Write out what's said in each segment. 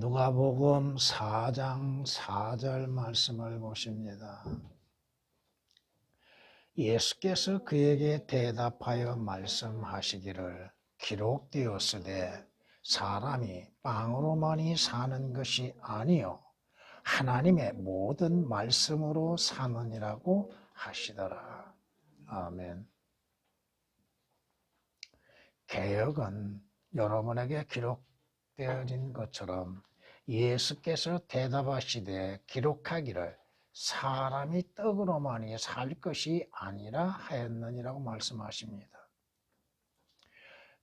누가복음 4장 4절 말씀을 보십니다. 예수께서 그에게 대답하여 말씀하시기를 기록되었으되 사람이 빵으로만이 사는 것이 아니요 하나님의 모든 말씀으로 사느니라고 하시더라. 아멘. 개역은 여러분에게 기록되어진 것처럼 예수께서 대답하시되 기록하기를 사람이 떡으로만이 살 것이 아니라 하였느니라고 말씀하십니다.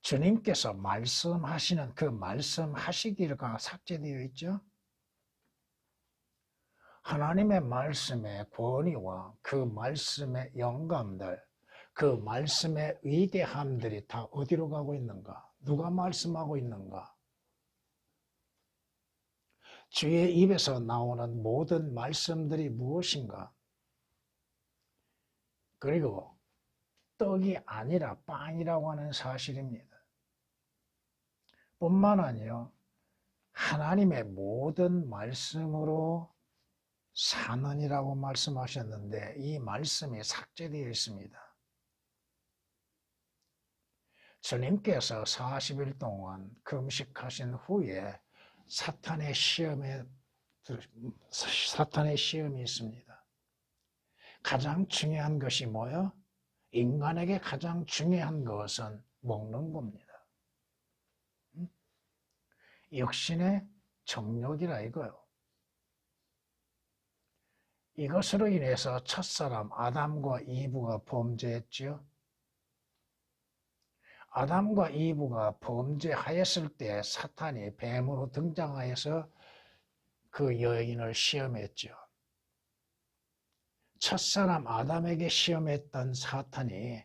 주님께서 말씀하시는 그 말씀하시기가 삭제되어 있죠. 하나님의 말씀의 권위와 그 말씀의 영감들, 그 말씀의 위대함들이 다 어디로 가고 있는가? 누가 말씀하고 있는가? 주의 입에서 나오는 모든 말씀들이 무엇인가? 그리고 떡이 아니라 빵이라고 하는 사실입니다. 뿐만 아니라 하나님의 모든 말씀으로 사느니라고 말씀하셨는데 이 말씀이 삭제되어 있습니다. 주님께서 40일 동안 금식하신 후에 사탄의 시험이 있습니다. 가장 중요한 것이 뭐예요? 인간에게 가장 중요한 것은 먹는 겁니다. 육신의 정욕이라 이거요. 이것으로 인해서 첫사람 아담과 이브가 범죄했지요. 아담과 이브가 범죄하였을 때 사탄이 뱀으로 등장하여서 그 여인을 시험했죠. 첫사람 아담에게 시험했던 사탄이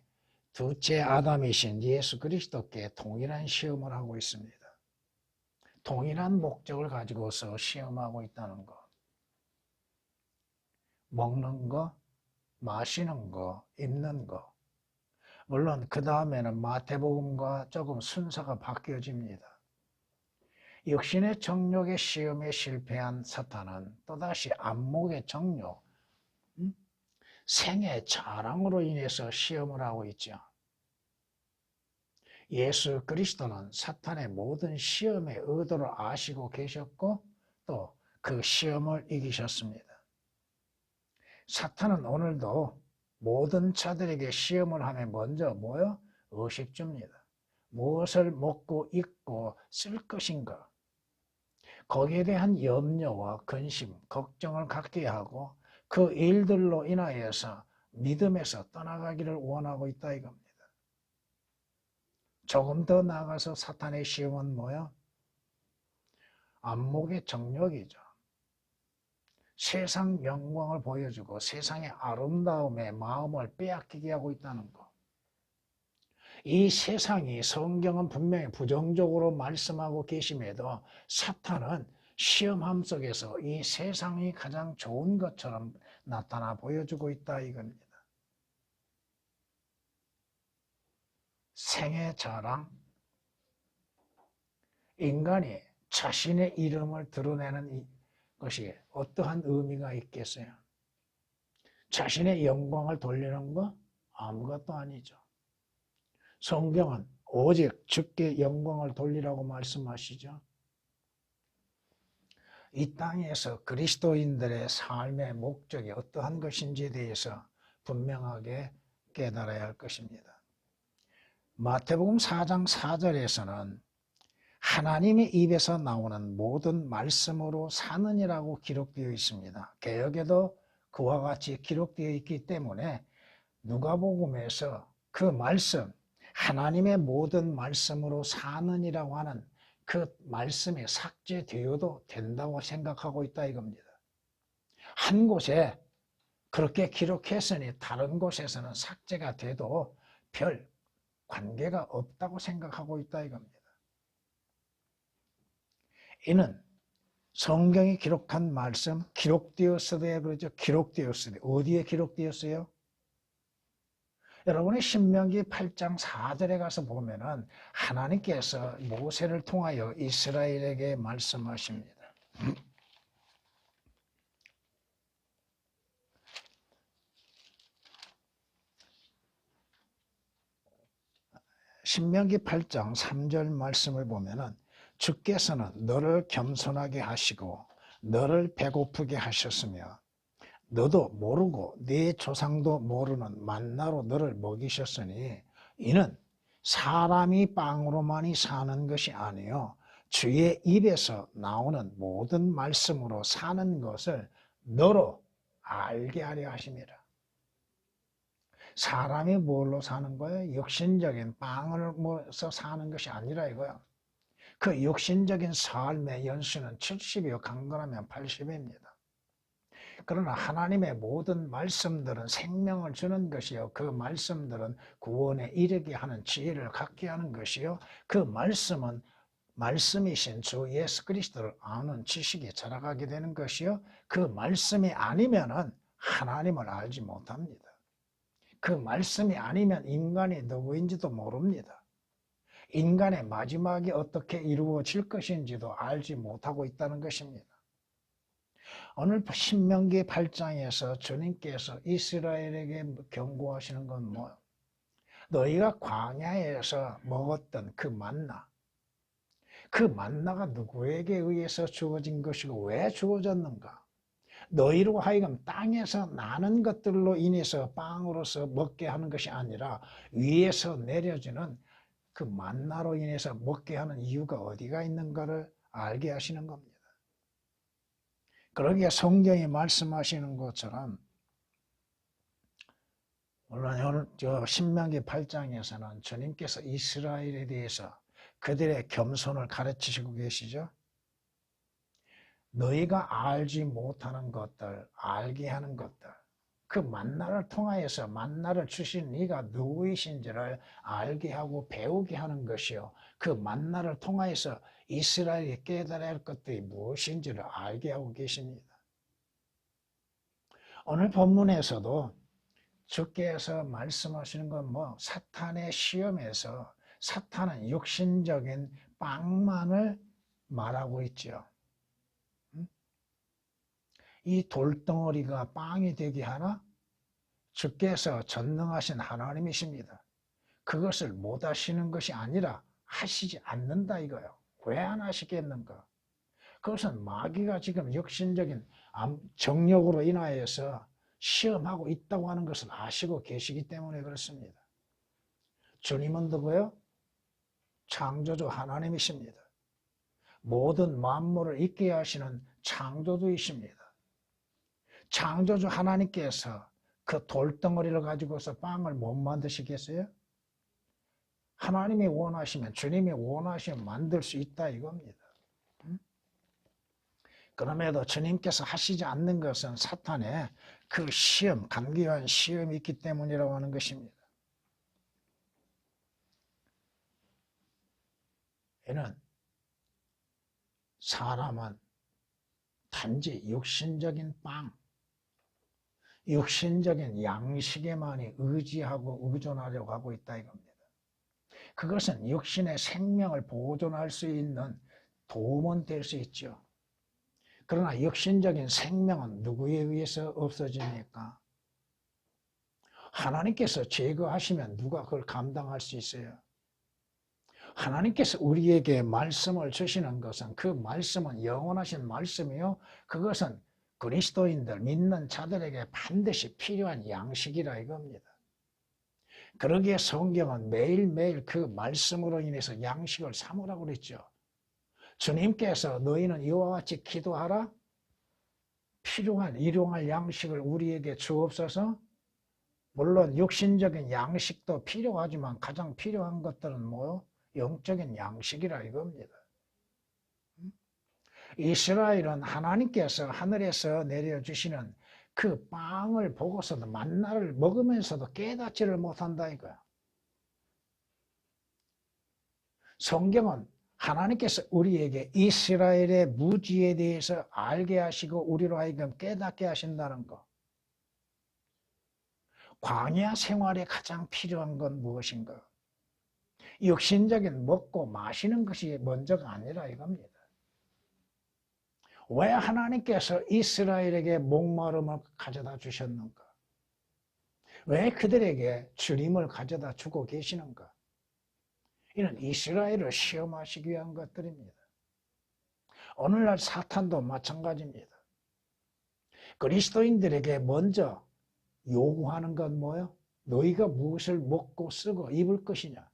둘째 아담이신 예수 그리스도께 동일한 시험을 하고 있습니다. 동일한 목적을 가지고서 시험하고 있다는 것. 먹는 거, 마시는 거, 입는 거. 물론 그 다음에는 마태복음과 조금 순서가 바뀌어집니다. 육신의 정욕의 시험에 실패한 사탄은 또다시 안목의 정욕, 생의 자랑으로 인해서 시험을 하고 있죠. 예수 그리스도는 사탄의 모든 시험의 의도를 아시고 계셨고 또 그 시험을 이기셨습니다. 사탄은 오늘도 모든 자들에게 시험을 하면 먼저 뭐요? 의식 줍니다. 무엇을 먹고 입고 쓸 것인가? 거기에 대한 염려와 근심, 걱정을 갖게 하고 그 일들로 인하여서 믿음에서 떠나가기를 원하고 있다 이겁니다. 조금 더 나아가서 사탄의 시험은 뭐야? 안목의 정욕이죠. 세상 영광을 보여주고 세상의 아름다움에 마음을 빼앗기게 하고 있다는 것. 이 세상이 성경은 분명히 부정적으로 말씀하고 계심에도 사탄은 시험함 속에서 이 세상이 가장 좋은 것처럼 나타나 보여주고 있다 이겁니다. 생의 자랑, 인간이 자신의 이름을 드러내는 것이 어떠한 의미가 있겠어요? 자신의 영광을 돌리는 거 아무것도 아니죠. 성경은 오직 주께 영광을 돌리라고 말씀하시죠. 이 땅에서 그리스도인들의 삶의 목적이 어떠한 것인지에 대해서 분명하게 깨달아야 할 것입니다. 마태복음 4장 4절에서는 하나님의 입에서 나오는 모든 말씀으로 사느니라고 기록되어 있습니다. 개역에도 그와 같이 기록되어 있기 때문에 누가복음에서 그 말씀, 하나님의 모든 말씀으로 사느니라고 하는 그 말씀이 삭제되어도 된다고 생각하고 있다 이겁니다. 한 곳에 그렇게 기록했으니 다른 곳에서는 삭제가 돼도 별 관계가 없다고 생각하고 있다 이겁니다. 이는 성경이 기록한 말씀, 기록되었으되 그러죠. 기록되었으되 어디에 기록되었어요? 여러분의 신명기 8장 4절에 가서 보면은 하나님께서 모세를 통하여 이스라엘에게 말씀하십니다. 신명기 8장 3절 말씀을 보면은 주께서는 너를 겸손하게 하시고 너를 배고프게 하셨으며 너도 모르고 네 조상도 모르는 만나로 너를 먹이셨으니 이는 사람이 빵으로만이 사는 것이 아니요 주의 입에서 나오는 모든 말씀으로 사는 것을 너로 알게 하려 하심이라. 사람이 뭘로 사는 거예요? 육신적인 빵을 먹어서 사는 것이 아니라 이거야. 그 육신적인 삶의 연수는 70이요 강건하면 80입니다. 그러나 하나님의 모든 말씀들은 생명을 주는 것이요 그 말씀들은 구원에 이르게 하는 지혜를 갖게 하는 것이요 그 말씀은 말씀이신 주 예수 그리스도를 아는 지식에 자라가게 되는 것이요 그 말씀이 아니면은 하나님을 알지 못합니다. 그 말씀이 아니면 인간이 누구인지도 모릅니다. 인간의 마지막이 어떻게 이루어질 것인지도 알지 못하고 있다는 것입니다. 오늘 신명기 8장에서 주님께서 이스라엘에게 경고하시는 건 뭐예요? 너희가 광야에서 먹었던 그 만나, 그 만나가 누구에게 의해서 주어진 것이고 왜 주어졌는가? 너희로 하여금 땅에서 나는 것들로 인해서 빵으로서 먹게 하는 것이 아니라 위에서 내려지는 그 만나로 인해서 먹게 하는 이유가 어디가 있는가를 알게 하시는 겁니다. 그러기에 성경이 말씀하시는 것처럼 물론 오늘 신명기 8장에서는 주님께서 이스라엘에 대해서 그들의 겸손을 가르치시고 계시죠. 너희가 알지 못하는 것들, 알게 하는 것들, 그 만나를 통하여서 만나를 주신 네가 누구이신지를 알게 하고 배우게 하는 것이요. 그 만나를 통하여서 이스라엘이 깨달아야 할 것들이 무엇인지를 알게 하고 계십니다. 오늘 본문에서도 주께서 말씀하시는 건 사탄의 시험에서 사탄은 육신적인 빵만을 말하고 있죠. 이 돌덩어리가 빵이 되게 하나? 주께서 전능하신 하나님이십니다. 그것을 못 하시는 것이 아니라 하시지 않는다 이거예요. 왜 안 하시겠는가? 그것은 마귀가 지금 육신적인 정력으로 인하여서 시험하고 있다고 하는 것을 아시고 계시기 때문에 그렇습니다. 주님은 누구예요? 창조주 하나님이십니다. 모든 만물을 있게 하시는 창조주이십니다. 창조주 하나님께서 그 돌덩어리를 가지고서 빵을 못 만드시겠어요? 하나님이 원하시면, 주님이 원하시면 만들 수 있다 이겁니다. 그럼에도 주님께서 하시지 않는 것은 사탄의 그 시험, 감기한 시험이 있기 때문이라고 하는 것입니다. 이는 사람은 단지 육신적인 빵, 육신적인 양식에만이 의지하고 의존하려고 하고 있다 이겁니다. 그것은 육신의 생명을 보존할 수 있는 도움은 될 수 있죠. 그러나 육신적인 생명은 누구에 의해서 없어집니까? 하나님께서 제거하시면 누가 그걸 감당할 수 있어요? 하나님께서 우리에게 말씀을 주시는 것은 그 말씀은 영원하신 말씀이요. 그것은 그리스도인들 믿는 자들에게 반드시 필요한 양식이라 이겁니다. 그러기에 성경은 매일매일 그 말씀으로 인해서 양식을 삼으라고 그랬죠. 주님께서 너희는 이와 같이 기도하라. 필요한 일용할 양식을 우리에게 주옵소서. 물론 육신적인 양식도 필요하지만 가장 필요한 것들은 뭐요? 영적인 양식이라 이겁니다. 이스라엘은 하나님께서 하늘에서 내려주시는 그 빵을 보고서도 만나를 먹으면서도 깨닫지를 못한다 이거야. 성경은 하나님께서 우리에게 이스라엘의 무지에 대해서 알게 하시고 우리로 하여금 깨닫게 하신다는 것. 광야 생활에 가장 필요한 건 무엇인가? 육신적인 먹고 마시는 것이 먼저가 아니라 이겁니다. 왜 하나님께서 이스라엘에게 목마름을 가져다 주셨는가? 왜 그들에게 주님을 가져다 주고 계시는가? 이는 이스라엘을 시험하시기 위한 것들입니다. 오늘날 사탄도 마찬가지입니다. 그리스도인들에게 먼저 요구하는 건 뭐예요? 너희가 무엇을 먹고 쓰고 입을 것이냐?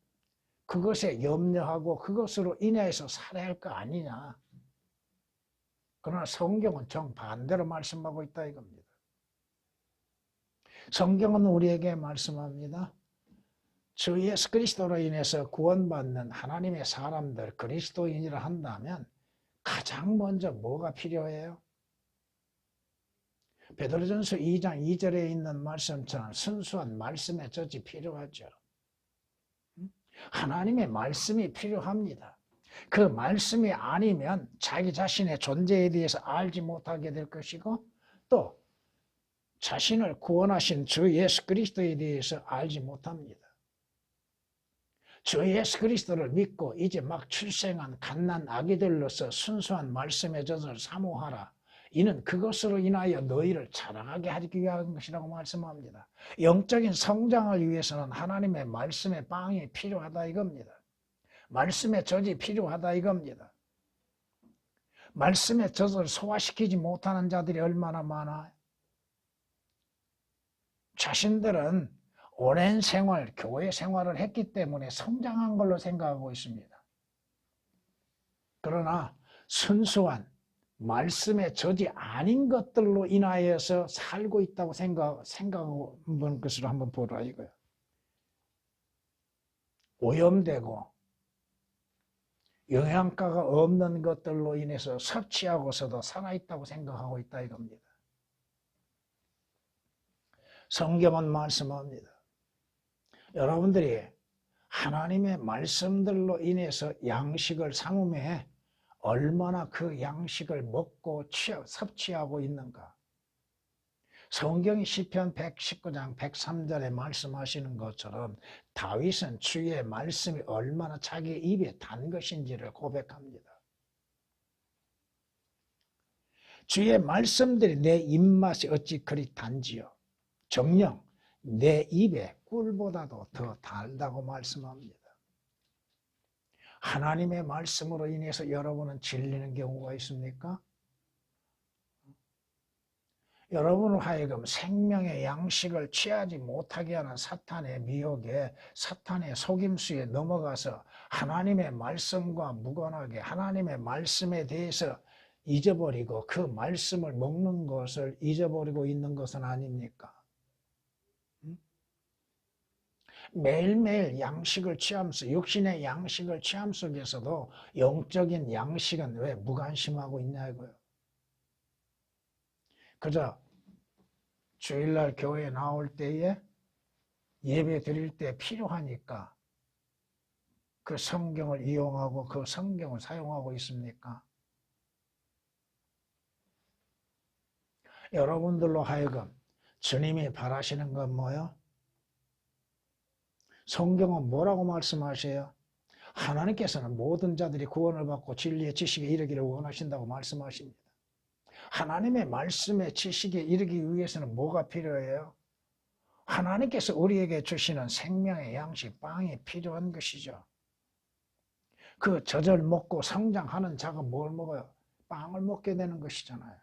그것에 염려하고 그것으로 인해서 살아야 할 거 아니냐? 그러나 성경은 정반대로 말씀하고 있다 이겁니다. 성경은 우리에게 말씀합니다. 주 예수 그리스도로 인해서 구원받는 하나님의 사람들, 그리스도인이라 한다면 가장 먼저 뭐가 필요해요? 베드로전서 2장 2절에 있는 말씀처럼 순수한 말씀의 젖이 필요하죠. 하나님의 말씀이 필요합니다. 그 말씀이 아니면 자기 자신의 존재에 대해서 알지 못하게 될 것이고 또 자신을 구원하신 주 예수 그리스도에 대해서 알지 못합니다. 주 예수 그리스도를 믿고 이제 막 출생한 갓난 아기들로서 순수한 말씀의 젖을 사모하라. 이는 그것으로 인하여 너희를 자라게 하기 위한 것이라고 말씀합니다. 영적인 성장을 위해서는 하나님의 말씀의 빵이 필요하다 이겁니다. 말씀의 젖이 필요하다 이겁니다. 말씀의 젖을 소화시키지 못하는 자들이 얼마나 많아요. 자신들은 오랜 생활, 교회 생활을 했기 때문에 성장한 걸로 생각하고 있습니다. 그러나 순수한 말씀의 젖이 아닌 것들로 인하여서 살고 있다고 생각하는 것으로 한번 보라 이거예요. 오염되고 영양가가 없는 것들로 인해서 섭취하고서도 살아있다고 생각하고 있다 이겁니다. 성경은 말씀합니다. 여러분들이 하나님의 말씀들로 인해서 양식을 삼음에 얼마나 그 양식을 먹고 섭취하고 있는가. 성경이 시편 119장 103절에 말씀하시는 것처럼 다윗은 주의 말씀이 얼마나 자기 입에 단 것인지를 고백합니다. 주의 말씀들이 내 입맛이 어찌 그리 단지요. 정녕 내 입에 꿀보다도 더 달다고 말씀합니다. 하나님의 말씀으로 인해서 여러분은 질리는 경우가 있습니까? 여러분을 하여금 생명의 양식을 취하지 못하게 하는 사탄의 미혹에 사탄의 속임수에 넘어가서 하나님의 말씀과 무관하게 하나님의 말씀에 대해서 잊어버리고 그 말씀을 먹는 것을 잊어버리고 있는 것은 아닙니까? 매일매일 양식을 취하면서 육신의 양식을 취함 속에서도 영적인 양식은 왜 무관심하고 있냐고요. 그저 주일날 교회에 나올 때에 예배 드릴 때 필요하니까 그 성경을 이용하고 그 성경을 사용하고 있습니까? 여러분들로 하여금 주님이 바라시는 건 뭐예요? 성경은 뭐라고 말씀하세요? 하나님께서는 모든 자들이 구원을 받고 진리의 지식에 이르기를 원하신다고 말씀하십니다. 하나님의 말씀의 지식에 이르기 위해서는 뭐가 필요해요? 하나님께서 우리에게 주시는 생명의 양식, 빵이 필요한 것이죠. 그 젖을 먹고 성장하는 자가 뭘 먹어요? 빵을 먹게 되는 것이잖아요.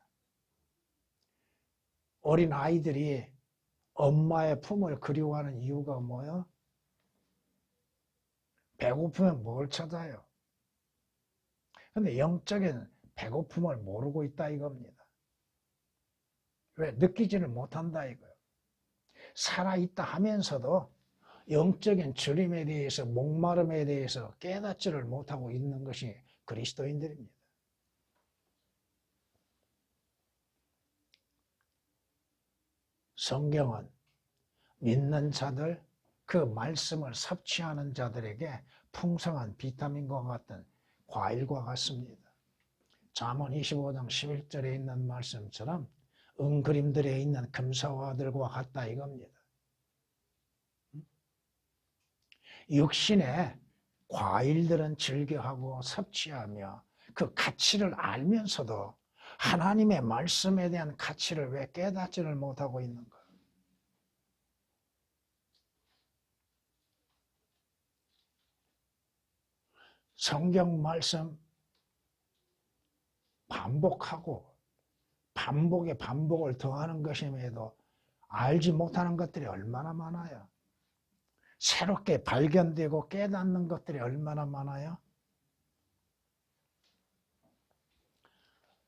어린 아이들이 엄마의 품을 그리워하는 이유가 뭐예요? 배고프면 뭘 찾아요? 근데 영적인 배고픔을 모르고 있다 이겁니다. 왜? 느끼지를 못한다 이거예요. 살아있다 하면서도 영적인 주님에 대해서 목마름에 대해서 깨닫지를 못하고 있는 것이 그리스도인들입니다. 성경은 믿는 자들, 그 말씀을 섭취하는 자들에게 풍성한 비타민과 같은 과일과 같습니다. 잠언 25장 11절에 있는 말씀처럼 은그림들에 있는 금사와들과 같다 이겁니다. 육신의 과일들은 즐겨하고 섭취하며 그 가치를 알면서도 하나님의 말씀에 대한 가치를 왜 깨닫지를 못하고 있는가? 성경 말씀 반복하고 반복에 반복을 더하는 것임에도 알지 못하는 것들이 얼마나 많아요. 새롭게 발견되고 깨닫는 것들이 얼마나 많아요.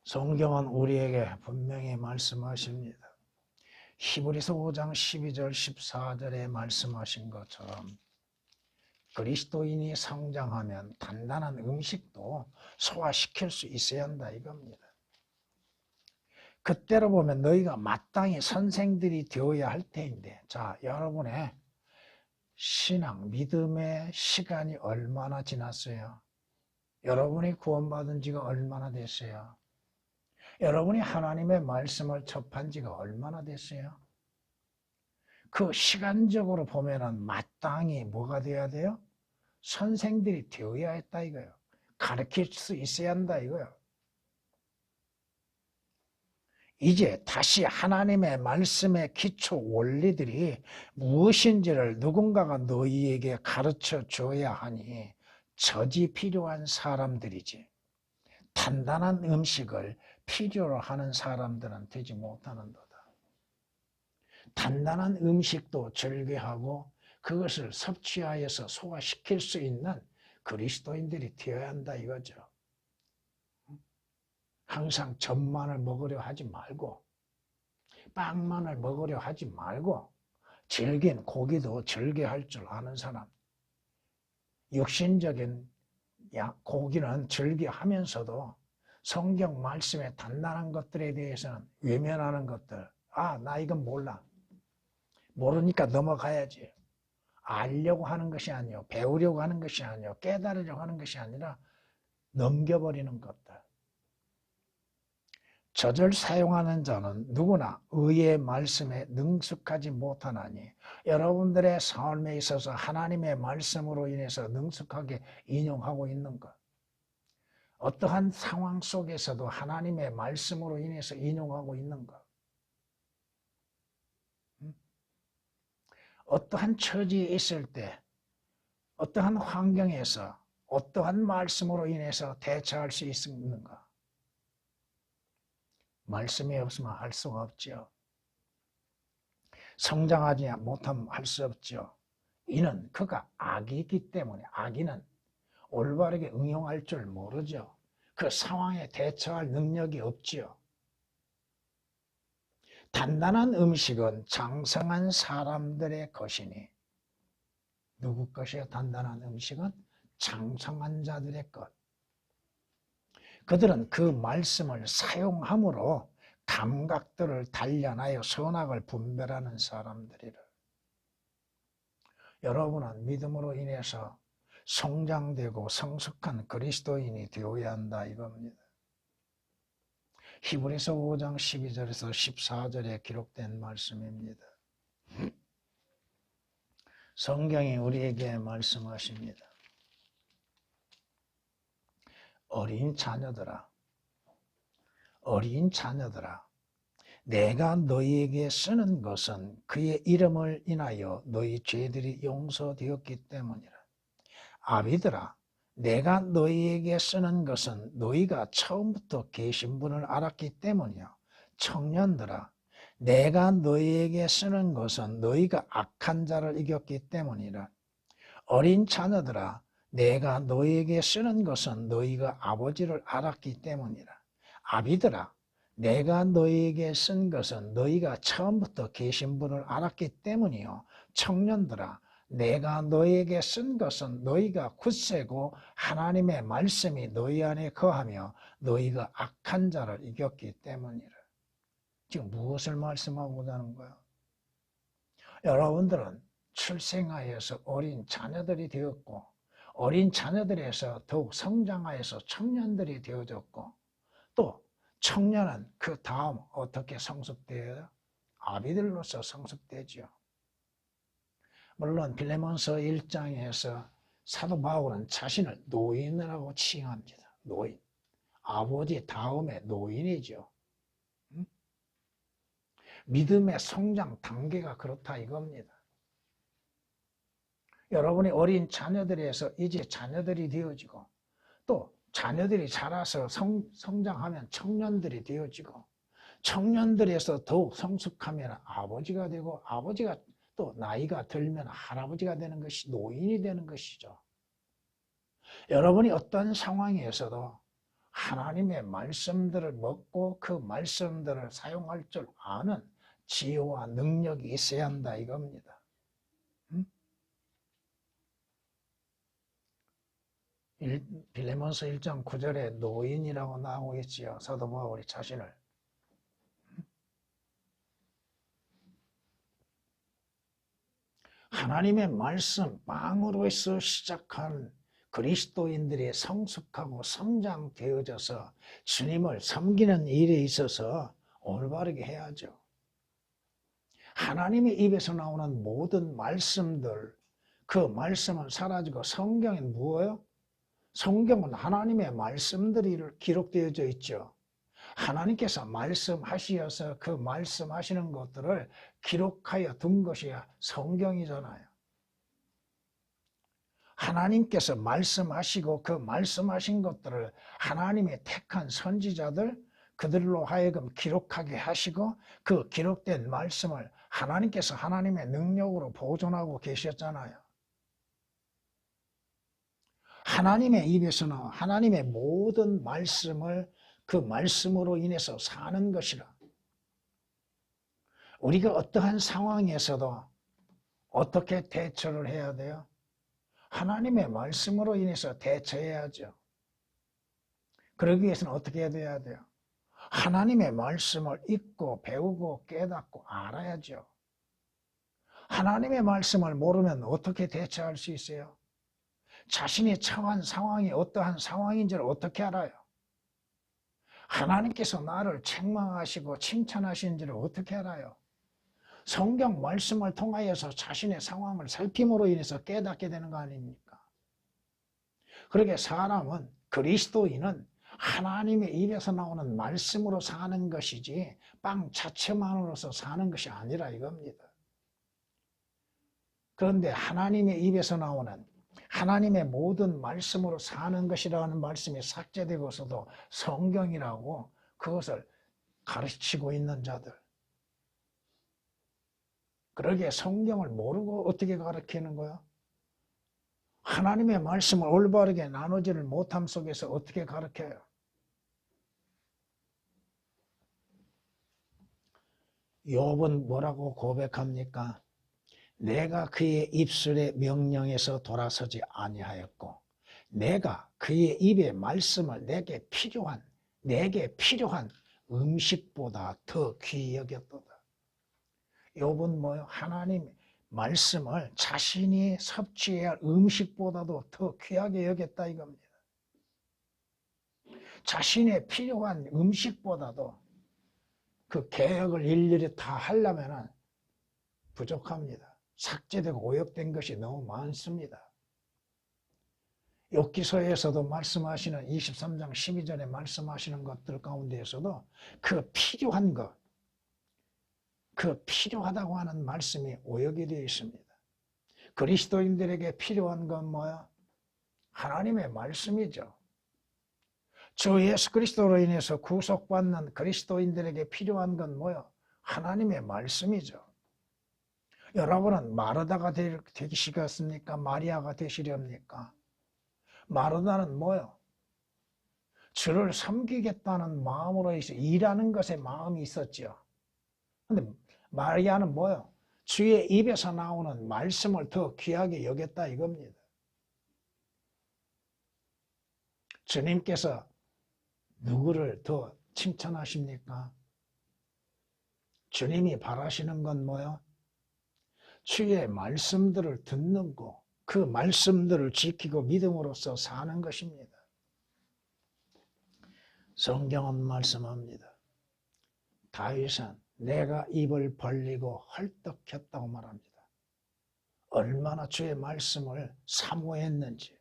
성경은 우리에게 분명히 말씀하십니다. 히브리서 5장 12절 14절에 말씀하신 것처럼 그리스도인이 성장하면 단단한 음식도 소화시킬 수 있어야 한다 이겁니다. 그때로 보면 너희가 마땅히 선생들이 되어야 할 때인데, 자, 여러분의 신앙, 믿음의 시간이 얼마나 지났어요? 여러분이 구원받은 지가 얼마나 됐어요? 여러분이 하나님의 말씀을 접한 지가 얼마나 됐어요? 그 시간적으로 보면은 마땅히 뭐가 되어야 돼요? 선생들이 되어야 했다 이거예요. 가르칠 수 있어야 한다 이거예요. 이제 다시 하나님의 말씀의 기초 원리들이 무엇인지를 누군가가 너희에게 가르쳐 줘야 하니 젖이 필요한 사람들이지 단단한 음식을 필요로 하는 사람들은 되지 못하는도다. 단단한 음식도 즐겨하고 그것을 섭취하여서 소화시킬 수 있는 그리스도인들이 되어야 한다 이거죠. 항상 젖만을 먹으려 하지 말고 빵만을 먹으려 하지 말고 질긴 고기도 즐겨할 줄 아는 사람, 육신적인 고기는 즐겨하면서도 성경 말씀의 단단한 것들에 대해서는 외면하는 것들, 나 이건 몰라, 모르니까 넘어가야지, 알려고 하는 것이 아니요, 배우려고 하는 것이 아니요, 깨달으려고 하는 것이 아니라 넘겨버리는 것들. 젖을 사용하는 자는 누구나 의의 말씀에 능숙하지 못하나니 여러분들의 삶에 있어서 하나님의 말씀으로 인해서 능숙하게 인용하고 있는 것, 어떠한 상황 속에서도 하나님의 말씀으로 인해서 인용하고 있는 것, 어떠한 처지에 있을 때 어떠한 환경에서 어떠한 말씀으로 인해서 대처할 수 있는가. 말씀이 없으면 할 수가 없죠. 성장하지 못하면 할 수 없죠. 이는 그가 악이기 때문에, 악인은 올바르게 응용할 줄 모르죠. 그 상황에 대처할 능력이 없지요. 단단한 음식은 장성한 사람들의 것이니, 누구 것이요? 단단한 음식은 장성한 자들의 것. 그들은 그 말씀을 사용함으로 감각들을 단련하여 선악을 분별하는 사람들이라. 여러분은 믿음으로 인해서 성장되고 성숙한 그리스도인이 되어야 한다 이겁니다. 히브리서 5장 12절에서 14절에 기록된 말씀입니다. 성경이 우리에게 말씀하십니다. 어린 자녀들아, 내가 너희에게 쓰는 것은 그의 이름을 인하여 너희 죄들이 용서되었기 때문이라. 아비들아, 내가 너희에게 쓰는 것은 너희가 처음부터 계신 분을 알았기 때문이요. 청년들아, 내가 너희에게 쓰는 것은 너희가 악한 자를 이겼기 때문이라. 어린 자녀들아, 내가 너희에게 쓰는 것은 너희가 아버지를 알았기 때문이라. 아비들아, 내가 너희에게 쓴 것은 너희가 처음부터 계신 분을 알았기 때문이요. 청년들아, 내가 너희에게 쓴 것은 너희가 굳세고 하나님의 말씀이 너희 안에 거하며 너희가 악한 자를 이겼기 때문이라. 지금 무엇을 말씀하고자 하는 거야? 여러분들은 출생하여서 어린 자녀들이 되었고 어린 자녀들에서 더욱 성장하여서 청년들이 되어졌고 또 청년은 그 다음 어떻게 성숙되어요? 아비들로서 성숙되죠. 물론 빌레몬서 1장에서 사도 바울은 자신을 노인이라고 칭합니다. 노인. 아버지 다음에 노인이죠. 믿음의 성장 단계가 그렇다 이겁니다. 여러분이 어린 자녀들에서 이제 자녀들이 되어지고 또 자녀들이 자라서 성장하면 청년들이 되어지고 청년들에서 더욱 성숙하면 아버지가 되고 아버지가 또 나이가 들면 할아버지가 되는 것이 노인이 되는 것이죠. 여러분이 어떤 상황에서도 하나님의 말씀들을 먹고 그 말씀들을 사용할 줄 아는 지혜와 능력이 있어야 한다 이겁니다. 빌레몬서 1장 9절에 노인이라고 나오고 있지요. 사도 바울이 자신을. 하나님의 말씀 빵으로서 시작한 그리스도인들이 성숙하고 성장되어져서 주님을 섬기는 일에 있어서 올바르게 해야죠. 하나님의 입에서 나오는 모든 말씀들, 그 말씀은 사라지고 성경은 무엇요? 성경은 하나님의 말씀들이 기록되어져 있죠. 하나님께서 말씀하시어서 그 말씀하시는 것들을 기록하여 둔 것이 성경이잖아요. 하나님께서 말씀하시고 그 말씀하신 것들을 하나님의 택한 선지자들 그들로 하여금 기록하게 하시고 그 기록된 말씀을 하나님께서 하나님의 능력으로 보존하고 계셨잖아요. 하나님의 입에서는 하나님의 모든 말씀을 그 말씀으로 인해서 사는 것이라. 우리가 어떠한 상황에서도 어떻게 대처를 해야 돼요? 하나님의 말씀으로 인해서 대처해야죠. 그러기 위해서는 어떻게 해야 돼요? 하나님의 말씀을 읽고 배우고 깨닫고 알아야죠. 하나님의 말씀을 모르면 어떻게 대처할 수 있어요? 자신이 처한 상황이 어떠한 상황인지를 어떻게 알아요? 하나님께서 나를 책망하시고 칭찬하시는지를 어떻게 알아요? 성경 말씀을 통하여서 자신의 상황을 살핌으로 인해서 깨닫게 되는 거 아닙니까? 그러게 사람은 그리스도인은 하나님의 입에서 나오는 말씀으로 사는 것이지 빵 자체만으로서 사는 것이 아니라 이겁니다. 그런데 하나님의 입에서 나오는 하나님의 모든 말씀으로 사는 것이라는 말씀이 삭제되고서도 성경이라고 그것을 가르치고 있는 자들. 그러기에 성경을 모르고 어떻게 가르치는 거야? 하나님의 말씀을 올바르게 나누지를 못함 속에서 어떻게 가르쳐요? 욥은 뭐라고 고백합니까? 내가 그의 입술의 명령에서 돌아서지 아니하였고 내가 그의 입의 말씀을 내게 필요한 음식보다 더 귀히 여겼도다. 욥은 뭐요? 하나님의 말씀을 자신이 섭취해야 할 음식보다도 더 귀하게 여겼다 이겁니다. 자신의 필요한 음식보다도 그 계획을 일일이 다 하려면 부족합니다. 삭제되고 오역된 것이 너무 많습니다. 욥기서에서도 말씀하시는 23장 12절에 말씀하시는 것들 가운데에서도 그 필요한 것, 그 필요하다고 하는 말씀이 오역이 되어 있습니다. 그리스도인들에게 필요한 건 뭐야? 하나님의 말씀이죠. 주 예수 그리스도로 인해서 구속받는 그리스도인들에게 필요한 건 뭐야? 하나님의 말씀이죠. 여러분은 마르다가 되시겠습니까? 마리아가 되시렵니까? 마르다는 뭐요? 주를 섬기겠다는 마음으로 일하는 것에 마음이 있었죠. 근데 마리아는 뭐요? 주의 입에서 나오는 말씀을 더 귀하게 여겼다 이겁니다. 주님께서 누구를 더 칭찬하십니까? 주님이 바라시는 건 뭐요? 주의 말씀들을 듣는 거, 그 말씀들을 지키고 믿음으로써 사는 것입니다. 성경은 말씀합니다. 다윗은 내가 입을 벌리고 헐떡했다고 말합니다. 얼마나 주의 말씀을 사모했는지.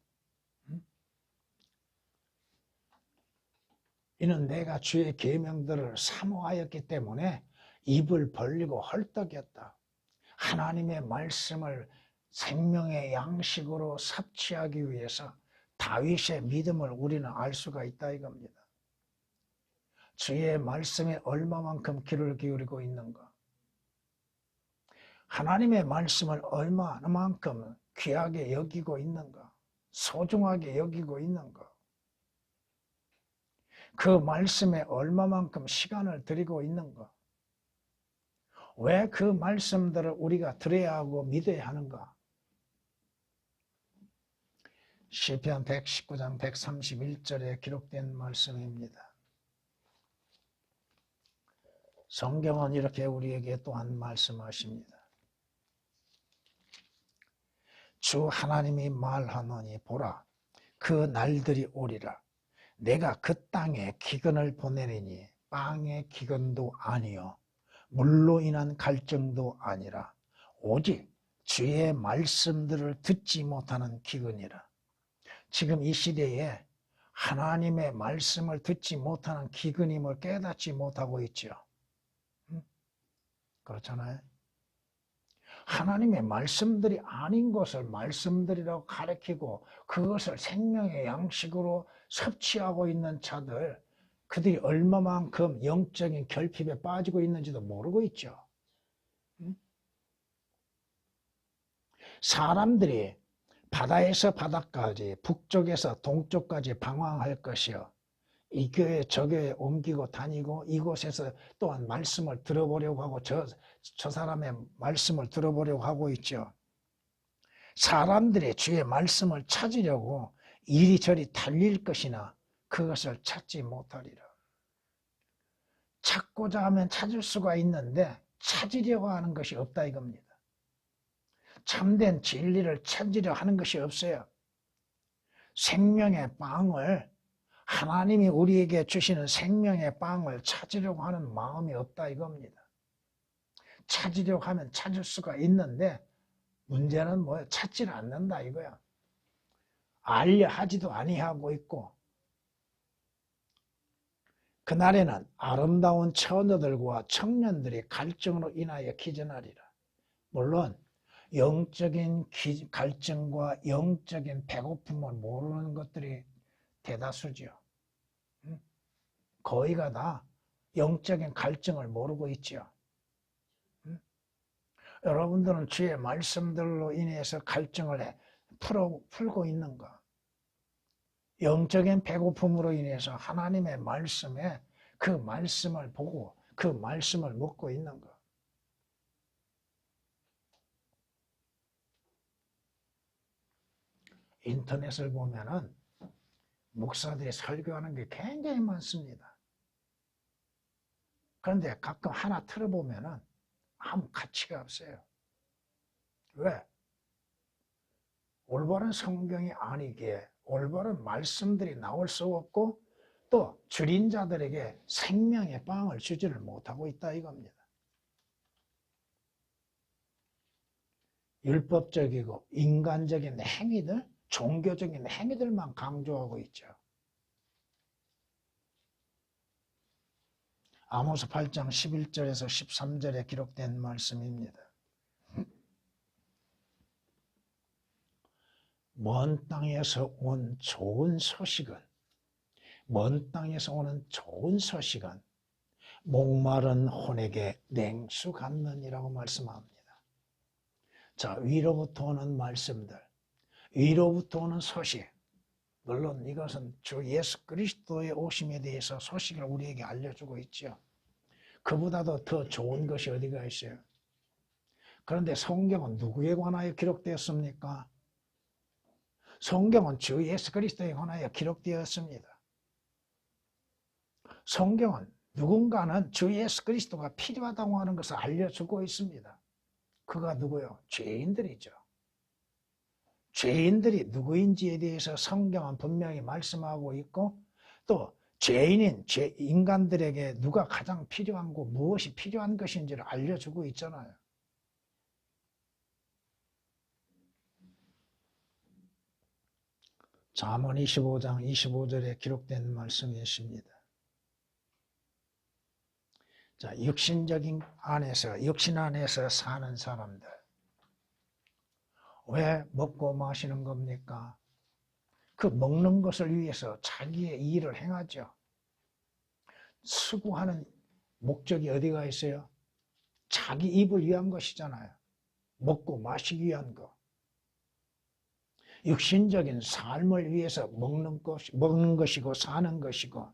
이는 내가 주의 계명들을 사모하였기 때문에 입을 벌리고 헐떡였다. 하나님의 말씀을 생명의 양식으로 섭취하기 위해서 다윗의 믿음을 우리는 알 수가 있다 이겁니다. 주의 말씀에 얼마만큼 귀를 기울이고 있는가? 하나님의 말씀을 얼마만큼 귀하게 여기고 있는가? 소중하게 여기고 있는가? 그 말씀에 얼마만큼 시간을 들이고 있는가? 왜 그 말씀들을 우리가 들어야 하고 믿어야 하는가? 시편 119장 131절에 기록된 말씀입니다. 성경은 이렇게 우리에게 또한 말씀하십니다. 주 하나님이 말하노니 보라, 그 날들이 오리라. 내가 그 땅에 기근을 보내리니 빵의 기근도 아니요 물로 인한 갈증도 아니라 오직 주의 말씀들을 듣지 못하는 기근이라. 지금 이 시대에 하나님의 말씀을 듣지 못하는 기근임을 깨닫지 못하고 있죠. 그렇잖아요. 하나님의 말씀들이 아닌 것을 말씀들이라고 가리키고 그것을 생명의 양식으로 섭취하고 있는 자들, 그들이 얼마만큼 영적인 결핍에 빠지고 있는지도 모르고 있죠. 사람들이 바다에서 바다까지, 북쪽에서 동쪽까지 방황할 것이요. 이 교회 저 교회 옮기고 다니고 이곳에서 또한 말씀을 들어보려고 하고 저 사람의 말씀을 들어보려고 하고 있죠. 사람들이 주의 말씀을 찾으려고 이리저리 달릴 것이나 그것을 찾지 못하리라. 찾고자 하면 찾을 수가 있는데 찾으려고 하는 것이 없다 이겁니다. 참된 진리를 찾으려 하는 것이 없어요. 생명의 빵을, 하나님이 우리에게 주시는 생명의 빵을 찾으려고 하는 마음이 없다 이겁니다. 찾으려고 하면 찾을 수가 있는데 문제는 뭐예요? 찾지를 않는다 이거야. 알려 하지도 아니하고 있고, 그날에는 아름다운 처녀들과 청년들이 갈증으로 인하여 기전하리라. 물론 영적인 갈증과 영적인 배고픔을 모르는 것들이 대다수죠. 거의가 다 영적인 갈증을 모르고 있죠. 여러분들은 주의 말씀들로 인해서 갈증을 풀고 있는가? 영적인 배고픔으로 인해서 하나님의 말씀에 그 말씀을 보고 그 말씀을 먹고 있는가? 인터넷을 보면은 목사들이 설교하는 게 굉장히 많습니다. 그런데 가끔 하나 틀어보면은 아무 가치가 없어요. 왜? 올바른 성경이 아니기에 올바른 말씀들이 나올 수 없고 또 줄인 자들에게 생명의 빵을 주지를 못하고 있다 이겁니다. 율법적이고 인간적인 행위들, 종교적인 행위들만 강조하고 있죠. 아모스 8장 11절에서 13절에 기록된 말씀입니다. 먼 땅에서 온 좋은 소식은, 먼 땅에서 오는 좋은 소식은 목마른 혼에게 냉수 같느니라고 말씀합니다. 자, 위로부터 오는 말씀들, 위로부터 오는 소식, 물론 이것은 주 예수 그리스도의 오심에 대해서 소식을 우리에게 알려주고 있죠. 그보다도 더 좋은 것이 어디가 있어요? 그런데 성경은 누구에 관하여 기록되었습니까? 성경은 주 예수 그리스도에 관하여 기록되었습니다. 성경은 누군가는 주 예수 그리스도가 필요하다고 하는 것을 알려주고 있습니다. 그가 누구요? 죄인들이죠. 죄인들이 누구인지에 대해서 성경은 분명히 말씀하고 있고 또 죄인인 인간들에게 누가 가장 필요한고 무엇이 필요한 것인지를 알려주고 있잖아요. 잠언 25장 25절에 기록된 말씀이 있습니다. 자, 육신적인 안에서, 육신 안에서 사는 사람들. 왜 먹고 마시는 겁니까? 그 먹는 것을 위해서 자기의 일을 행하죠. 수고하는 목적이 어디가 있어요? 자기 입을 위한 것이잖아요. 먹고 마시기 위한 것. 육신적인 삶을 위해서 먹는 것이고 사는 것이고,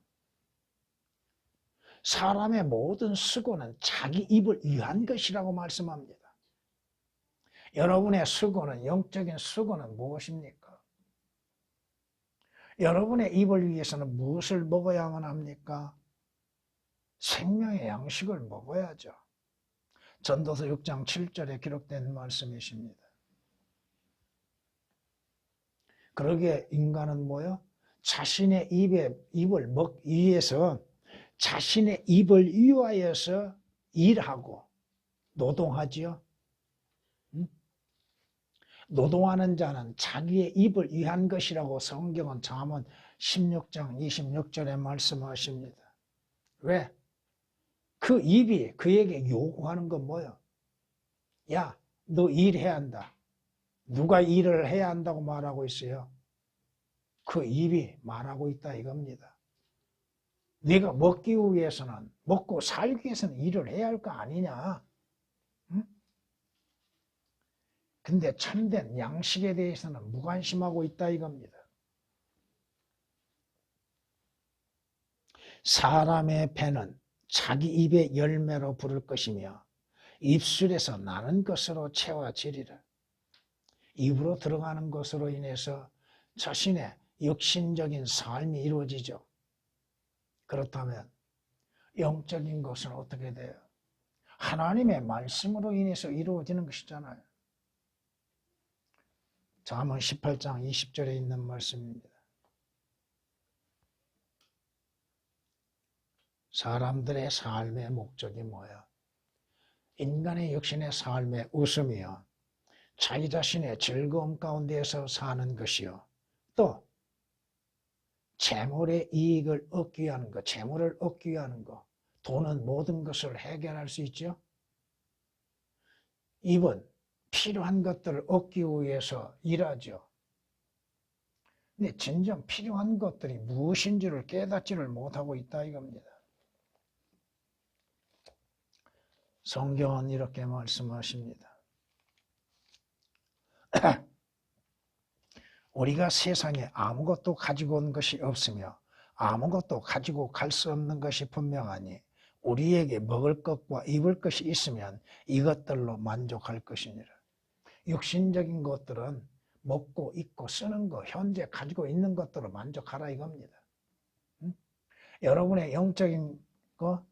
사람의 모든 수고는 자기 입을 위한 것이라고 말씀합니다. 여러분의 수고는, 영적인 수고는 무엇입니까? 여러분의 입을 위해서는 무엇을 먹어야만 합니까? 생명의 양식을 먹어야죠. 전도서 6장 7절에 기록된 말씀이십니다. 그러기에 인간은 뭐요? 자신의 입을 먹기 위해서 자신의 입을 위하여서 일하고 노동하지요. 노동하는 자는 자기의 입을 위한 것이라고 성경은 잠언 16장 26절에 말씀하십니다. 왜? 그 입이 그에게 요구하는 건 뭐예요? 야, 너 일해야 한다. 누가 일을 해야 한다고 말하고 있어요? 그 입이 말하고 있다 이겁니다. 네가 먹기 위해서는, 먹고 살기 위해서는 일을 해야 할 거 아니냐? 응? 근데 참된 양식에 대해서는 무관심하고 있다 이겁니다. 사람의 배는 자기 입의 열매로 부를 것이며 입술에서 나는 것으로 채워지리라. 입으로 들어가는 것으로 인해서 자신의 육신적인 삶이 이루어지죠. 그렇다면 영적인 것은 어떻게 돼요? 하나님의 말씀으로 인해서 이루어지는 것이잖아요. 잠언 18장 20절에 있는 말씀입니다. 사람들의 삶의 목적이 뭐야? 인간의 육신의 삶의 웃음이요, 자기 자신의 즐거움 가운데에서 사는 것이요, 또 재물의 이익을 얻기 위한 것, 재물을 얻기 위한 것, 돈은 모든 것을 해결할 수 있죠. 입은 필요한 것들을 얻기 위해서 일하죠. 근데 진정 필요한 것들이 무엇인지를 깨닫지를 못하고 있다 이겁니다. 성경은 이렇게 말씀하십니다. 우리가 세상에 아무것도 가지고 온 것이 없으며 아무것도 가지고 갈 수 없는 것이 분명하니 우리에게 먹을 것과 입을 것이 있으면 이것들로 만족할 것이니라. 육신적인 것들은 먹고 입고 쓰는 거, 현재 가지고 있는 것들로 만족하라 이겁니다. 여러분의 영적인 거,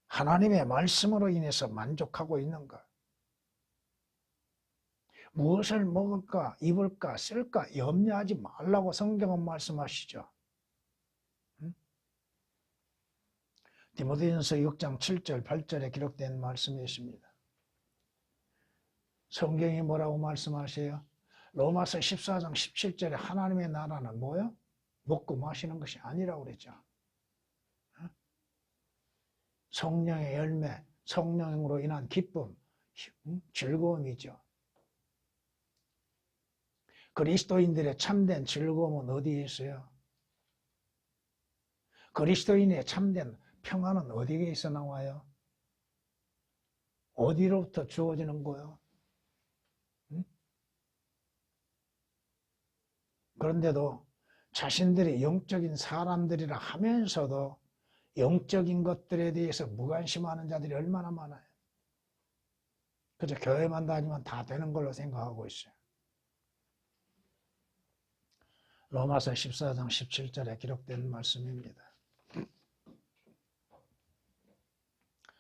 하나님의 말씀으로 인해서 만족하고 있는 것. 무엇을 먹을까, 입을까, 쓸까 염려하지 말라고 성경은 말씀하시죠. 디모데전서 6장 7절, 8절에 기록된 말씀이십니다. 성경이 뭐라고 말씀하세요? 로마서 14장 17절에 하나님의 나라는 뭐요? 먹고 마시는 것이 아니라고 그랬죠. 성령의 열매, 성령으로 인한 기쁨, 즐거움이죠. 그리스도인들의 참된 즐거움은 어디에 있어요? 그리스도인의 참된 평안은 어디에서 나와요? 어디로부터 주어지는 거예요? 그런데도 자신들이 영적인 사람들이라 하면서도 영적인 것들에 대해서 무관심하는 자들이 얼마나 많아요. 그저 교회만 다니면 다 되는 걸로 생각하고 있어요. 로마서 14장 17절에 기록된 말씀입니다.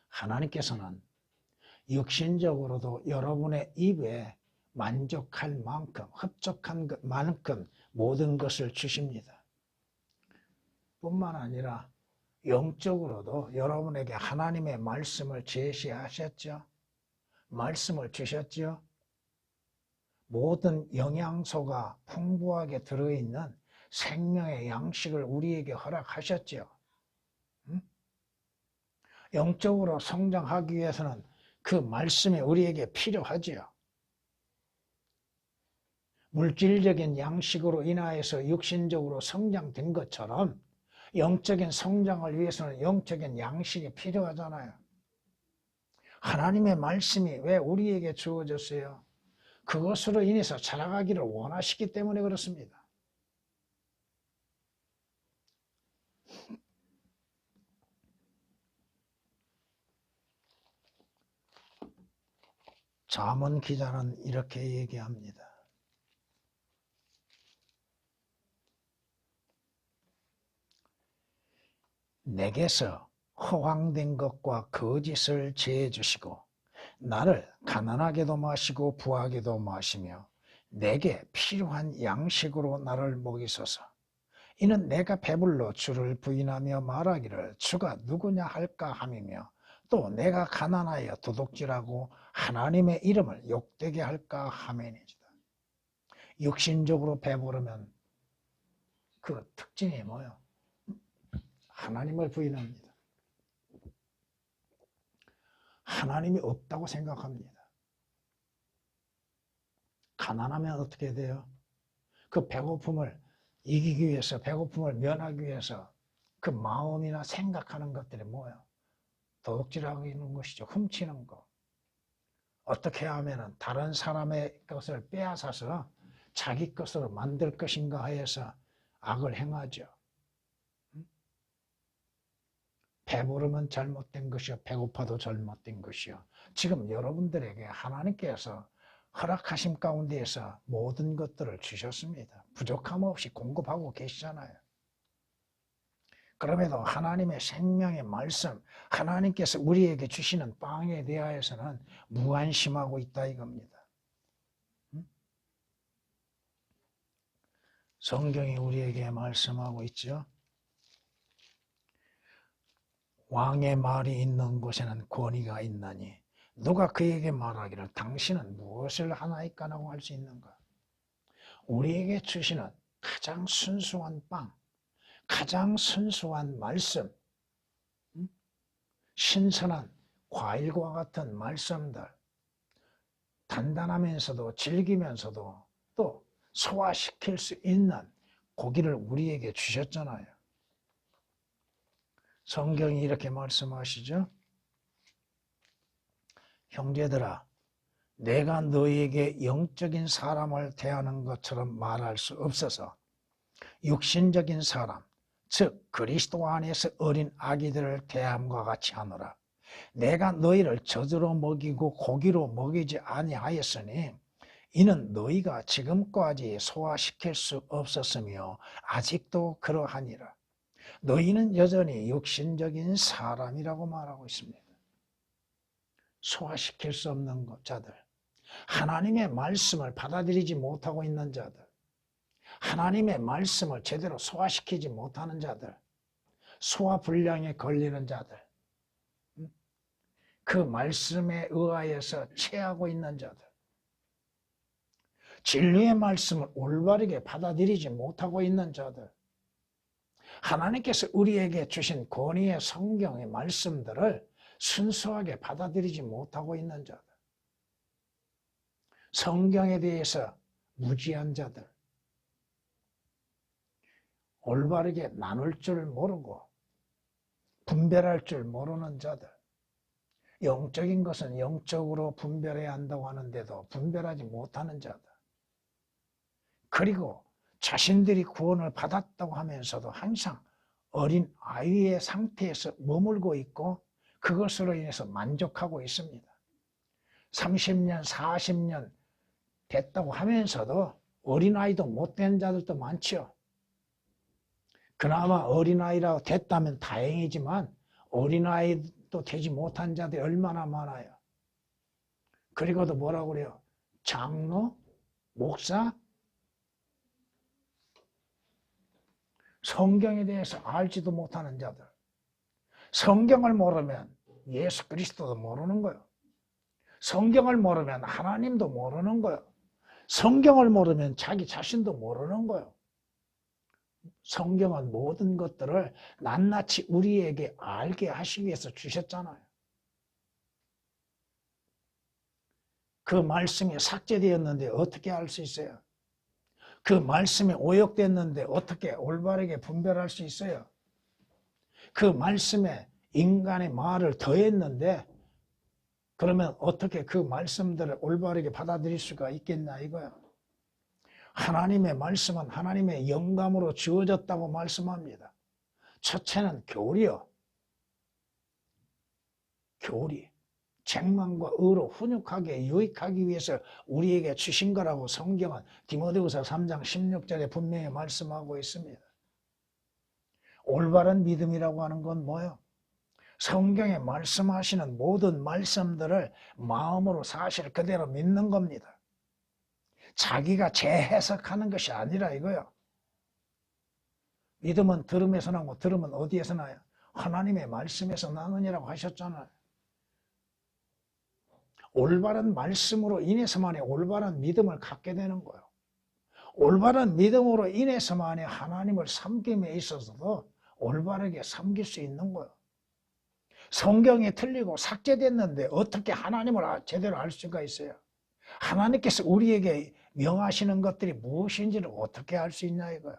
하나님께서는 육신적으로도 여러분의 입에 만족할 만큼, 흡족한 만큼 모든 것을 주십니다. 뿐만 아니라 영적으로도 여러분에게 하나님의 말씀을 제시하셨죠. 말씀을 주셨죠. 모든 영양소가 풍부하게 들어있는 생명의 양식을 우리에게 허락하셨죠. 영적으로 성장하기 위해서는 그 말씀이 우리에게 필요하지요. 물질적인 양식으로 인하여서 육신적으로 성장된 것처럼 영적인 성장을 위해서는 영적인 양식이 필요하잖아요. 하나님의 말씀이 왜 우리에게 주어졌어요? 그것으로 인해서 자라가기를 원하시기 때문에 그렇습니다. 잠언 기자는 이렇게 얘기합니다. 내게서 허황된 것과 거짓을 제해 주시고 나를 가난하게도 마시고 부하게도 마시며 내게 필요한 양식으로 나를 먹이소서. 이는 내가 배불러 주를 부인하며 말하기를 주가 누구냐 할까 함이며 또 내가 가난하여 도둑질하고 하나님의 이름을 욕되게 할까 함이니이다. 육신적으로 배부르면 그 특징이 뭐예요? 하나님을 부인합니다. 하나님이 없다고 생각합니다. 가난하면 어떻게 돼요? 그 배고픔을 이기기 위해서, 배고픔을 면하기 위해서 그 마음이나 생각하는 것들이 뭐예요? 도둑질하고 있는 것이죠. 훔치는 거. 어떻게 하면 다른 사람의 것을 빼앗아서 자기 것으로 만들 것인가 해서 악을 행하죠. 배부르면 잘못된 것이요, 배고파도 잘못된 것이요. 지금 여러분들에게 하나님께서 허락하심 가운데에서 모든 것들을 주셨습니다. 부족함 없이 공급하고 계시잖아요. 그럼에도 하나님의 생명의 말씀, 하나님께서 우리에게 주시는 빵에 대하여서는 무관심하고 있다 이겁니다. 성경이 우리에게 말씀하고 있죠. 왕의 말이 있는 곳에는 권위가 있나니 누가 그에게 말하기를 당신은 무엇을 하나이까라고 할 수 있는가? 우리에게 주시는 가장 순수한 빵, 가장 순수한 말씀, 신선한 과일과 같은 말씀들, 단단하면서도 즐기면서도 또 소화시킬 수 있는 고기를 우리에게 주셨잖아요. 성경이 이렇게 말씀하시죠. 형제들아, 내가 너희에게 영적인 사람을 대하는 것처럼 말할 수 없어서 육신적인 사람, 즉 그리스도 안에서 어린 아기들을 대함과 같이 하노라. 내가 너희를 젖으로 먹이고 고기로 먹이지 아니하였으니 이는 너희가 지금까지 소화시킬 수 없었으며 아직도 그러하니라. 너희는 여전히 육신적인 사람이라고 말하고 있습니다. 소화시킬 수 없는 자들, 하나님의 말씀을 받아들이지 못하고 있는 자들, 하나님의 말씀을 제대로 소화시키지 못하는 자들, 소화불량에 걸리는 자들, 그 말씀에 의하여서 체하고 있는 자들, 진리의 말씀을 올바르게 받아들이지 못하고 있는 자들, 하나님께서 우리에게 주신 권위의 성경의 말씀들을 순수하게 받아들이지 못하고 있는 자들, 성경에 대해서 무지한 자들, 올바르게 나눌 줄 모르고 분별할 줄 모르는 자들, 영적인 것은 영적으로 분별해야 한다고 하는데도 분별하지 못하는 자들, 그리고 자신들이 구원을 받았다고 하면서도 항상 어린 아이의 상태에서 머물고 있고 그것으로 인해서 만족하고 있습니다. 30년, 40년 됐다고 하면서도 어린아이도 못된 자들도 많죠. 그나마 어린아이라고 됐다면 다행이지만 어린아이도 되지 못한 자들이 얼마나 많아요. 그리고도 뭐라고 그래요? 장로? 목사? 성경에 대해서 알지도 못하는 자들. 성경을 모르면 예수 그리스도도 모르는 거예요. 성경을 모르면 하나님도 모르는 거예요. 성경을 모르면 자기 자신도 모르는 거예요. 성경은 모든 것들을 낱낱이 우리에게 알게 하시기 위해서 주셨잖아요. 그 말씀이 삭제되었는데 어떻게 알 수 있어요? 그 말씀이 오역됐는데 어떻게 올바르게 분별할 수 있어요? 그 말씀에 인간의 말을 더했는데 그러면 어떻게 그 말씀들을 올바르게 받아들일 수가 있겠나 이거야. 하나님의 말씀은 하나님의 영감으로 주어졌다고 말씀합니다. 첫째는 교리요. 교리. 책망과 의로 훈육하게 유익하기 위해서 우리에게 주신 거라고 성경은 디모데후서 3장 16절에 분명히 말씀하고 있습니다. 올바른 믿음이라고 하는 건 뭐예요? 성경에 말씀하시는 모든 말씀들을 마음으로 사실 그대로 믿는 겁니다. 자기가 재해석하는 것이 아니라 이거요. 믿음은 들음에서 나고 들음은 어디에서 나요? 하나님의 말씀에서 나느니라고 하셨잖아요. 올바른 말씀으로 인해서만이 올바른 믿음을 갖게 되는 거예요. 올바른 믿음으로 인해서만이 하나님을 섬김에 있어서도 올바르게 섬길 수 있는 거예요. 성경이 틀리고 삭제됐는데 어떻게 하나님을 제대로 알 수가 있어요? 하나님께서 우리에게 명하시는 것들이 무엇인지를 어떻게 알 수 있냐 이거예요.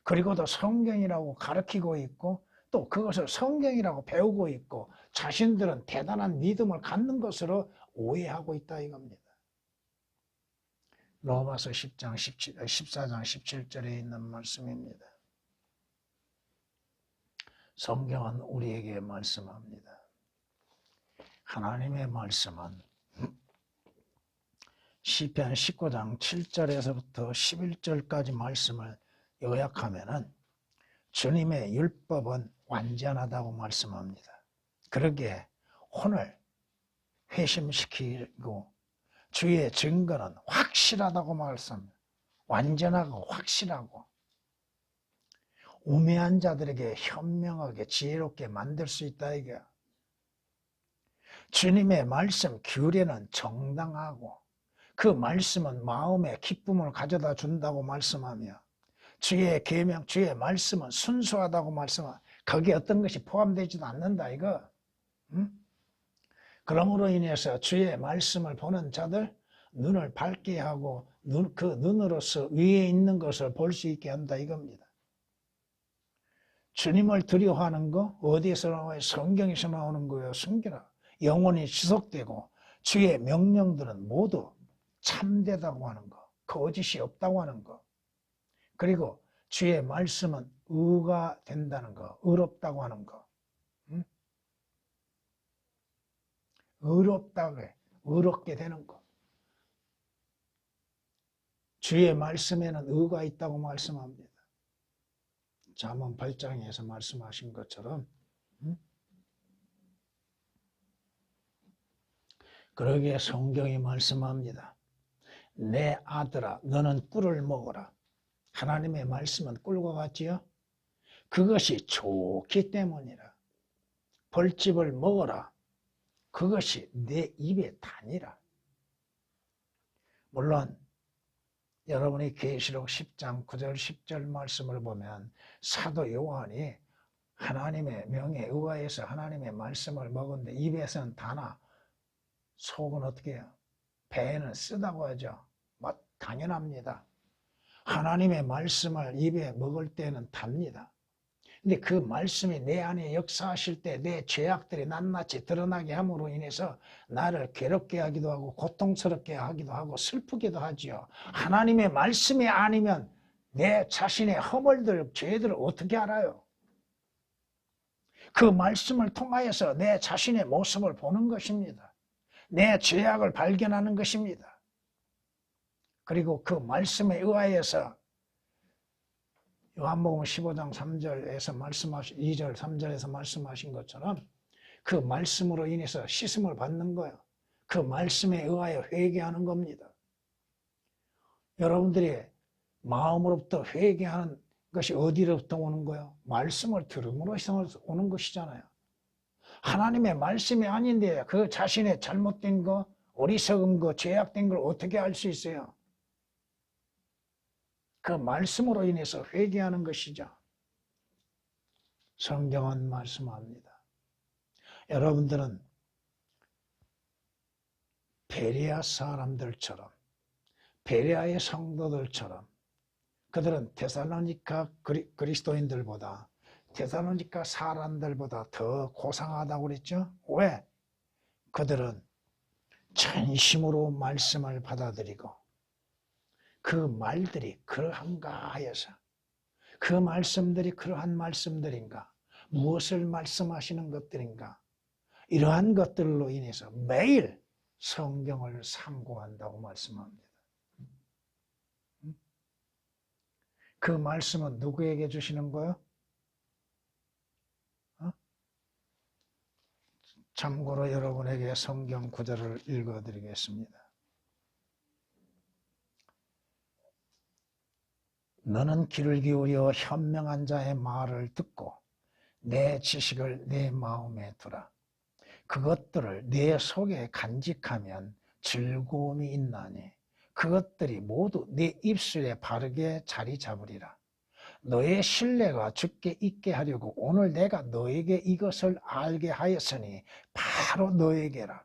그리고도 성경이라고 가르치고 있고 또 그것을 성경이라고 배우고 있고 자신들은 대단한 믿음을 갖는 것으로 오해하고 있다 이겁니다. 로마서 14장 17절에 있는 말씀입니다. 성경은 우리에게 말씀합니다. 하나님의 말씀은 시편 19장 7절에서부터 11절까지 말씀을 요약하면은 주님의 율법은 완전하다고 말씀합니다. 그러기에 혼을 회심시키고 주의 증거는 확실하다고 말씀합니다. 완전하고 확실하고 우매한 자들에게 현명하게 지혜롭게 만들 수 있다 이게. 주님의 말씀 규례는 정당하고 그 말씀은 마음에 기쁨을 가져다 준다고 말씀하며 주의 계명, 주의 말씀은 순수하다고 말씀하며 거기에 어떤 것이 포함되지도 않는다 이거. 응? 그러므로 인해서 주의 말씀을 보는 자들 눈을 밝게 하고 그 눈으로서 위에 있는 것을 볼 수 있게 한다 이겁니다. 주님을 두려워하는 거 어디에서 나와요? 성경에서 나오는 거예요. 숨기라. 영원히 지속되고 주의 명령들은 모두 참되다고 하는 거, 거짓이 없다고 하는 거. 그리고 주의 말씀은 의가 된다는 거, 의롭다고 하는 거. 응? 의롭다고 해. 의롭게 되는 거. 주의 말씀에는 의가 있다고 말씀합니다. 잠언 8장에서 말씀하신 것처럼. 응? 그러기에 성경이 말씀합니다. 내 아들아 너는 꿀을 먹어라. 하나님의 말씀은 꿀과 같지요? 그것이 좋기 때문이라. 벌집을 먹어라. 그것이 내 입에 다니라. 물론 여러분이 계시록 10장 9절 10절 말씀을 보면 사도 요한이 하나님의 명에 의하여서 하나님의 말씀을 먹었는데 입에서는 다나 속은 어떻게 해요? 배에는 쓰다고 하죠. 당연합니다. 하나님의 말씀을 입에 먹을 때는 답니다. 근데 그 말씀이 내 안에 역사하실 때 내 죄악들이 낱낱이 드러나게 함으로 인해서 나를 괴롭게 하기도 하고 고통스럽게 하기도 하고 슬프기도 하지요. 하나님의 말씀이 아니면 내 자신의 허물들, 죄들을 어떻게 알아요? 그 말씀을 통하여서 내 자신의 모습을 보는 것입니다. 내 죄악을 발견하는 것입니다. 그리고 그 말씀에 의하여서 요한복음 15장 3절에서 말씀하신 2절 3절에서 말씀하신 것처럼 그 말씀으로 인해서 씻음을 받는 거예요. 그 말씀에 의하여 회개하는 겁니다. 여러분들이 마음으로부터 회개하는 것이 어디로부터 오는 거예요? 말씀을 들음으로써 오는 것이잖아요. 하나님의 말씀이 아닌데 그 자신의 잘못된 거, 어리석은 거, 죄악된 걸 어떻게 알 수 있어요? 그 말씀으로 인해서 회개하는 것이죠. 성경은 말씀합니다. 여러분들은 베레아 사람들처럼, 베레아의 성도들처럼, 그들은 데살로니가 그리스도인들보다, 데살로니가 사람들보다 더 고상하다고 그랬죠? 왜? 그들은 전심으로 말씀을 받아들이고 그 말들이 그러한가 하여서, 그 말씀들이 그러한 말씀들인가, 무엇을 말씀하시는 것들인가, 이러한 것들로 인해서 매일 성경을 상고한다고 말씀합니다. 그 말씀은 누구에게 주시는 거예요? 참고로 여러분에게 성경 구절을 읽어드리겠습니다. 너는 귀를 기울여 현명한 자의 말을 듣고 내 지식을 내 마음에 두라. 그것들을 내 속에 간직하면 즐거움이 있나니 그것들이 모두 내 입술에 바르게 자리 잡으리라. 너의 신뢰가 주께 있게 하려고 오늘 내가 너에게 이것을 알게 하였으니 바로 너에게라.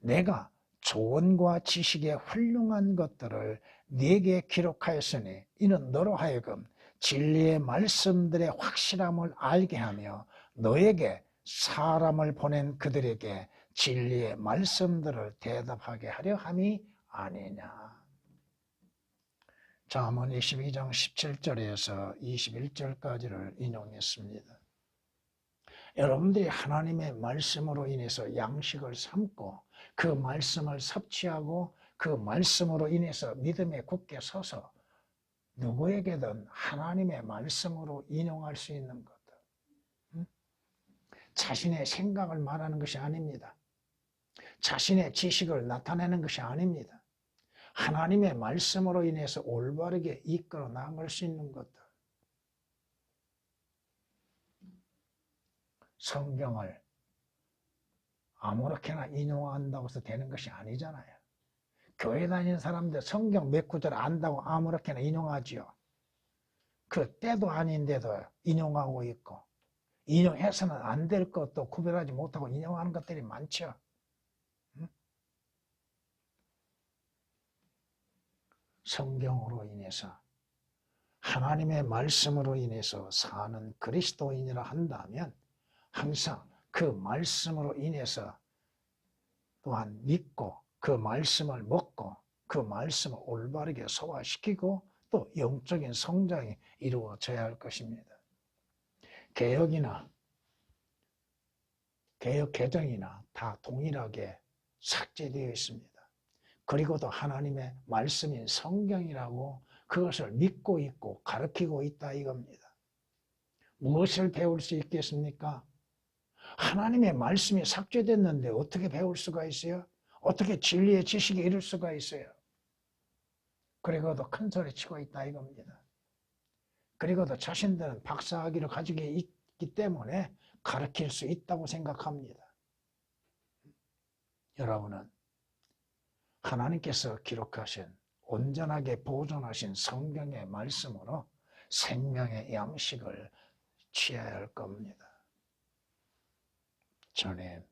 내가 조언과 지식의 훌륭한 것들을 네게 기록하였으니 이는 너로 하여금 진리의 말씀들의 확실함을 알게 하며 너에게 사람을 보낸 그들에게 진리의 말씀들을 대답하게 하려 함이 아니냐. 잠언 22장 17절에서 21절까지를 인용했습니다. 여러분들이 하나님의 말씀으로 인해서 양식을 삼고 그 말씀을 섭취하고 그 말씀으로 인해서 믿음에 굳게 서서 누구에게든 하나님의 말씀으로 인용할 수 있는 것들, 자신의 생각을 말하는 것이 아닙니다. 자신의 지식을 나타내는 것이 아닙니다. 하나님의 말씀으로 인해서 올바르게 이끌어 나갈 수 있는 것들. 성경을 아무렇게나 인용한다고 해서 되는 것이 아니잖아요. 교회 다니는 사람들 성경 몇 구절 안다고 아무렇게나 인용하지요. 그 때도 아닌데도 인용하고 있고, 인용해서는 안 될 것도 구별하지 못하고 인용하는 것들이 많죠. 성경으로 인해서, 하나님의 말씀으로 인해서 사는 그리스도인이라 한다면 항상 그 말씀으로 인해서 또한 믿고 그 말씀을 먹고 그 말씀을 올바르게 소화시키고 또 영적인 성장이 이루어져야 할 것입니다. 개혁이나 개혁 개정이나 다 동일하게 삭제되어 있습니다. 그리고도 하나님의 말씀인 성경이라고 그것을 믿고 있고 가르치고 있다 이겁니다. 무엇을 배울 수 있겠습니까? 하나님의 말씀이 삭제됐는데 어떻게 배울 수가 있어요? 어떻게 진리의 지식에 이룰 수가 있어요? 그리고도 큰 소리 치고 있다 이겁니다. 그리고도 자신들은 박사학위를 가지고 있기 때문에 가르칠 수 있다고 생각합니다. 여러분은 하나님께서 기록하신 온전하게 보존하신 성경의 말씀으로 생명의 양식을 취해야 할 겁니다. 주님,